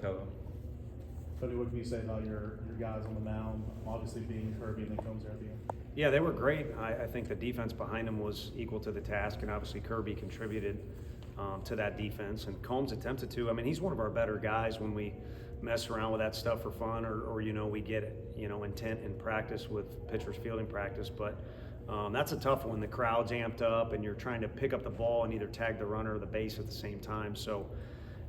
Vitello. Tony, what can you say about your guys on the mound, obviously being Kirby and then Combs there at the end? Yeah, they were great. I think the defense behind them was equal to the task, and obviously Kirby contributed to that defense, and Combs attempted to. I mean, he's one of our better guys when we mess around with that stuff for fun, or we get intent in practice with pitchers fielding practice. But that's a tough one. The crowd's amped up, and you're trying to pick up the ball and either tag the runner or the base at the same time. So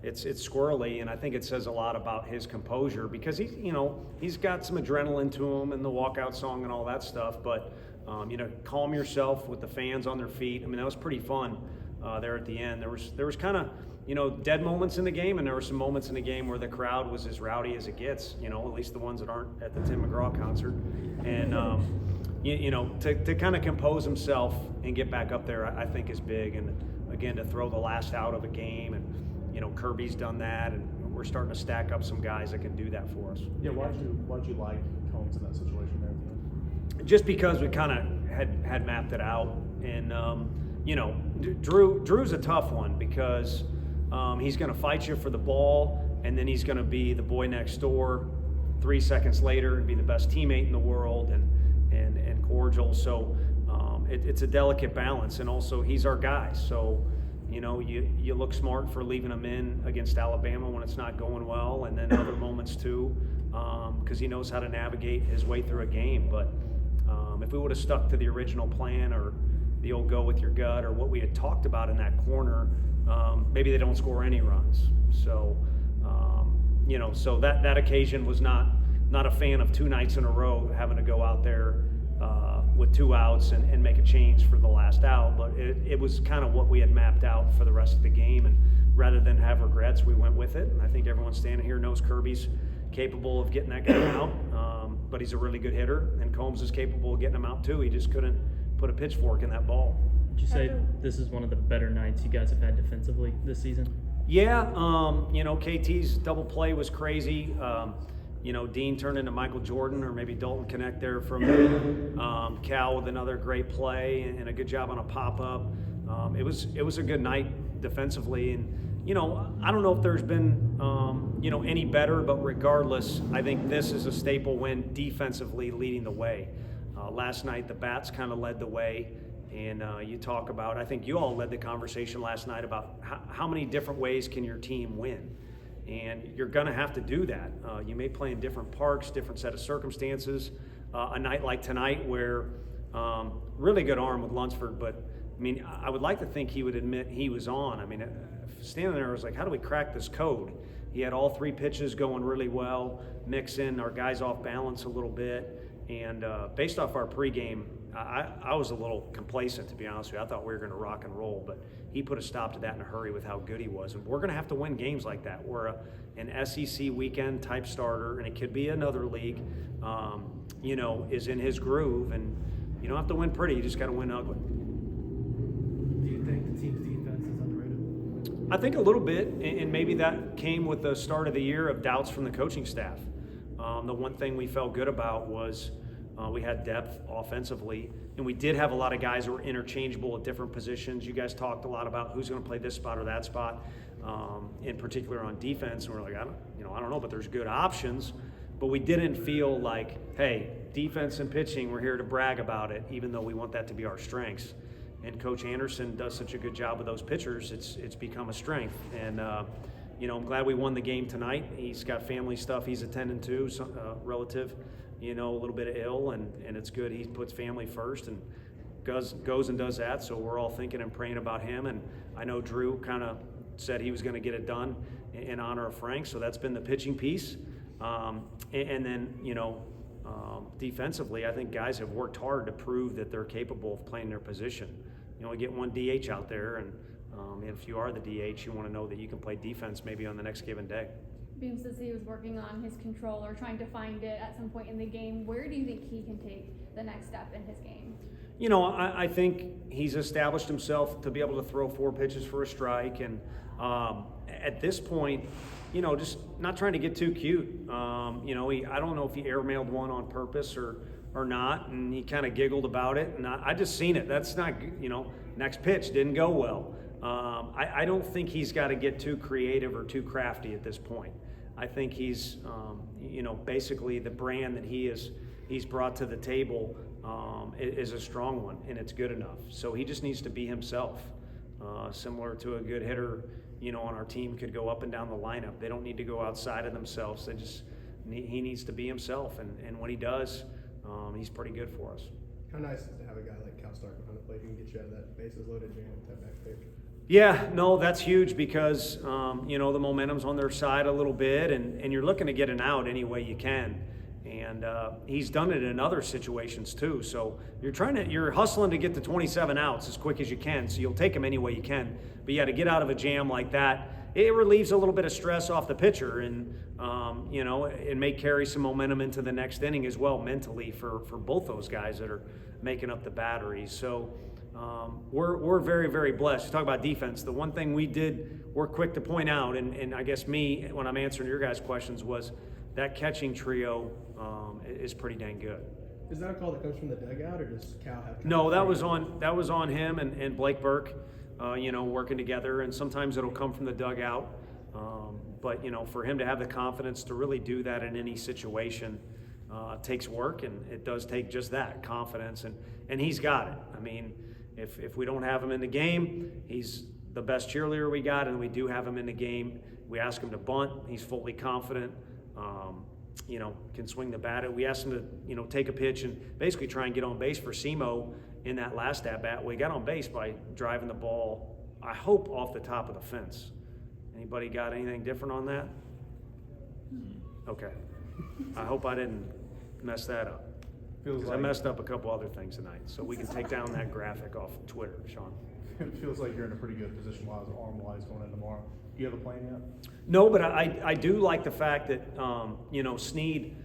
it's squirrely, and I think it says a lot about his composure because he's got some adrenaline to him and the walkout song and all that stuff. But calm yourself with the fans on their feet. I mean, that was pretty fun there at the end. There was kind of dead moments in the game, and there were some moments in the game where the crowd was as rowdy as it gets. At least the ones that aren't at the Tim McGraw concert, and to kind of compose himself and get back up there, I think is big. And again, to throw the last out of a game, and Kirby's done that, and we're starting to stack up some guys that can do that for us. Yeah, why'd you like Combs in that situation there at the end? Just because we kind of had mapped it out, and Drew's a tough one because he's going to fight you for the ball, and then he's going to be the boy next door 3 seconds later and be the best teammate in the world and cordial. So it's a delicate balance, and also he's our guy. So you look smart for leaving him in against Alabama when it's not going well, and then other moments too, because he knows how to navigate his way through a game. But if we would have stuck to the original plan or the old go with your gut or what we had talked about in that corner, maybe they don't score any runs. So so that occasion was not a fan of 2 nights in a row having to go out there with 2 outs and make a change for the last out. But it was kind of what we had mapped out for the rest of the game, and rather than have regrets, we went with it. And I think everyone standing here knows Kirby's capable of getting that guy out, but he's a really good hitter, and Combs is capable of getting him out too. He just couldn't put a pitchful in that ball. Would you say this is one of the better nights you guys have had defensively this season? Yeah, KT's double play was crazy. Dean turned into Michael Jordan, or maybe Dalton Connect there from Cal with another great play and a good job on a pop-up. It was a good night defensively, and I don't know if there's been any better, but regardless, I think this is a staple win defensively, leading the way. Last night the bats kind of led the way, and you talk about, I think you all led the conversation last night about how many different ways can your team win. And you're going to have to do that. You may play in different parks, different set of circumstances. A night like tonight where really good arm with Lunsford, but I mean, I would like to think he would admit he was on. I mean, standing there, I was like, how do we crack this code? He had all 3 pitches going really well, mix in our guys off balance a little bit. And based off our pregame, I was a little complacent, to be honest with you. I thought we were going to rock and roll, but he put a stop to that in a hurry with how good he was. And we're going to have to win games like that. We're an SEC weekend type starter, and it could be another league, is in his groove. And you don't have to win pretty, you just got to win ugly. Do you think the team's defense is underrated? I think a little bit, and maybe that came with the start of the year of doubts from the coaching staff. The one thing we felt good about was we had depth offensively, and we did have a lot of guys that were interchangeable at different positions. You guys talked a lot about who's going to play this spot or that spot, in particular on defense. And we're like, I don't know, but there's good options. But we didn't feel like, hey, defense and pitching, we're here to brag about it, even though we want that to be our strengths. And Coach Anderson does such a good job with those pitchers, it's become a strength. And I'm glad we won the game tonight. He's got family stuff he's attending to, relative, a little bit of ill, and it's good. He puts family first and goes and does that. So we're all thinking and praying about him. And I know Drew kind of said he was going to get it done in honor of Frank. So that's been the pitching piece. And then, defensively, I think guys have worked hard to prove that they're capable of playing their position. We get one DH out there, and if you are the DH, you want to know that you can play defense maybe on the next given day. Beam says he was working on his control or trying to find it at some point in the game. Where do you think he can take the next step in his game? I think he's established himself to be able to throw 4 pitches for a strike, and at this point, just not trying to get too cute. I don't know if he airmailed one on purpose or not, and he kind of giggled about it, and I just seen it. That's not, next pitch didn't go well. I don't think he's got to get too creative or too crafty at this point. I think he's, basically the brand that he's brought to the table is a strong one, and it's good enough. So he just needs to be himself, similar to a good hitter, on our team could go up and down the lineup. They don't need to go outside of themselves. He needs to be himself, and when he does, he's pretty good for us. How nice is it to have a guy like Cal Stark behind the plate who can get you out of that bases loaded jam with that back pick? Yeah, no, that's huge because, the momentum's on their side a little bit, and you're looking to get an out any way you can. And he's done it in other situations too. So you're hustling to get to 27 outs as quick as you can. So you'll take them any way you can. But yeah, to get out of a jam like that, it relieves a little bit of stress off the pitcher, and it may carry some momentum into the next inning as well mentally for both those guys that are making up the battery. So we're very, very blessed. You talk about defense. The one thing we're quick to point out, and I guess me, when I'm answering your guys' questions, was that catching trio is pretty dang good. Is that a call that comes from the dugout, or does Cal have? No, that was on him and Blake Burke, working together, and sometimes it'll come from the dugout. But for him to have the confidence to really do that in any situation takes work, and it does take just that confidence, and he's got it. I mean, if we don't have him in the game, he's the best cheerleader we got, and we do have him in the game. We ask him to bunt, he's fully confident. Can swing the bat. We asked him to, take a pitch and basically try and get on base for SEMO in that last at-bat. Well, he got on base by driving the ball, I hope, off the top of the fence. Anybody got anything different on that? Okay. I hope I didn't mess that up. Because I messed up a couple other things tonight. So we can take down that graphic off Twitter, Sean. It feels like you're in a pretty good position arm-wise going in tomorrow. Do you have a plan yet? No, but I do like the fact that, Snead,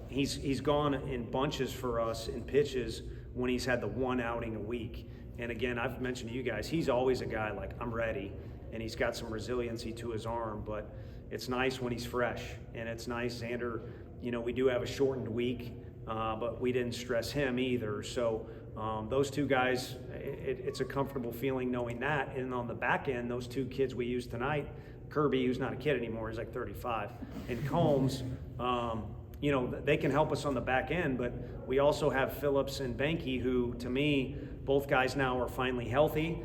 he's gone in bunches for us in pitches when he's had the one outing a week. And again, I've mentioned to you guys, he's always a guy like, I'm ready, and he's got some resiliency to his arm, but it's nice when he's fresh, and it's nice, Xander, we do have a shortened week, but we didn't stress him either. So those two guys, it's a comfortable feeling knowing that. And on the back end, those two kids we used tonight, Kirby, who's not a kid anymore, he's like 35, and Combs, they can help us on the back end, but we also have Phillips and Benke, who, to me, both guys now are finally healthy.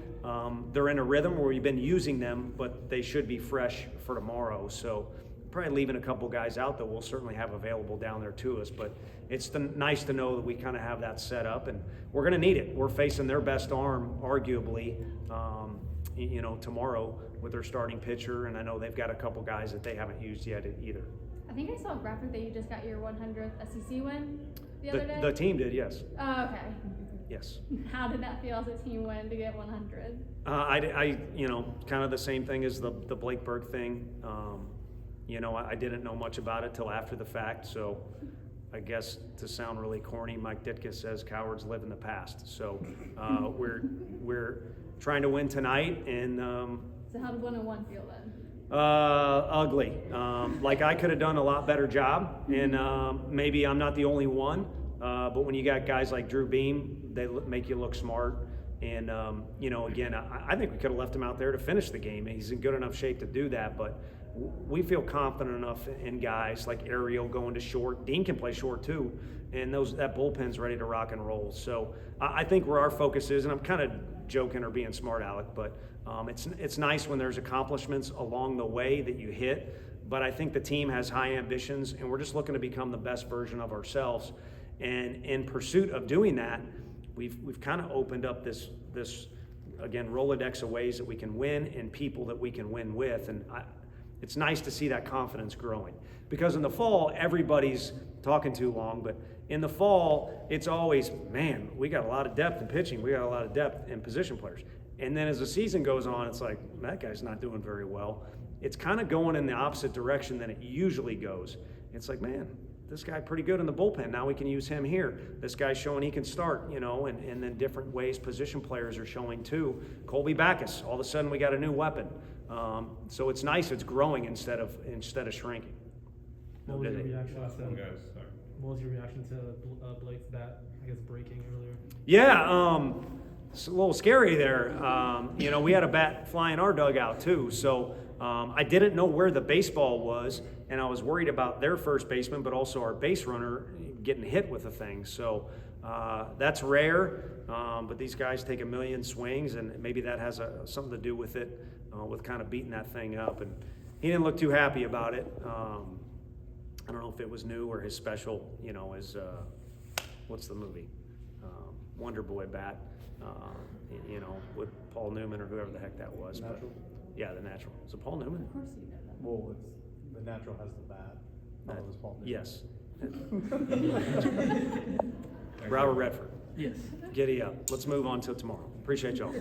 They're in a rhythm where we've been using them, but they should be fresh for tomorrow. So probably leaving a couple guys out that we'll certainly have available down there to us, but it's nice to know that we kind of have that set up, and we're going to need it. We're facing their best arm, arguably, tomorrow with their starting pitcher, and I know they've got a couple guys that they haven't used yet either. I think I saw a graphic that you just got your 100th SEC win the other day. The team did, yes. Oh, okay. Yes. How did that feel as a team win to get 100? I kind of the same thing as the Blake Burke thing. I didn't know much about it till after the fact, so I guess to sound really corny, Mike Ditka says cowards live in the past. So we're trying to win tonight, and So how did 101 feel then? ugly. Like I could have done a lot better job, and maybe I'm not the only one. But when you got guys like Drew Beam, they make you look smart. And again, I think we could have left him out there to finish the game. He's in good enough shape to do that, but we feel confident enough in guys like Ariel going to short. Dean can play short too, and that bullpen's ready to rock and roll. So I think where our focus is, and I'm kind of joking or being smart, Alec, but it's nice when there's accomplishments along the way that you hit. But I think the team has high ambitions, and we're just looking to become the best version of ourselves. And in pursuit of doing that, we've kind of opened up this again Rolodex of ways that we can win and people that we can win with, and it's nice to see that confidence growing. Because in the fall, everybody's talking too long, but in the fall, it's always, man, we got a lot of depth in pitching, we got a lot of depth in position players. And then as the season goes on, it's like, that guy's not doing very well. It's kind of going in the opposite direction than it usually goes. It's like, man, this guy pretty good in the bullpen. Now we can use him here. This guy's showing he can start, and then different ways position players are showing too. Colby Backus, all of a sudden we got a new weapon. So it's nice. It's growing instead of shrinking. What was your reaction to Blake's bat, I guess, breaking earlier? Yeah, it's a little scary there. We had a bat fly in our dugout too, so I didn't know where the baseball was, and I was worried about their first baseman, but also our base runner getting hit with the thing. So that's rare, but these guys take a million swings, and maybe that has something to do with it, with kind of beating that thing up. And he didn't look too happy about it. I don't know if it was new or his special, his, what's the movie? Wonder Boy bat, with Paul Newman or whoever the heck that was. But, Natural? yeah, the Natural. Is it Paul Newman? Of course you know that. Well, it's, the Natural has the bat. I don't know if it's Paul Newman. Yes. Robert Redford. Yes. Giddy up. Let's move on till tomorrow. Appreciate y'all.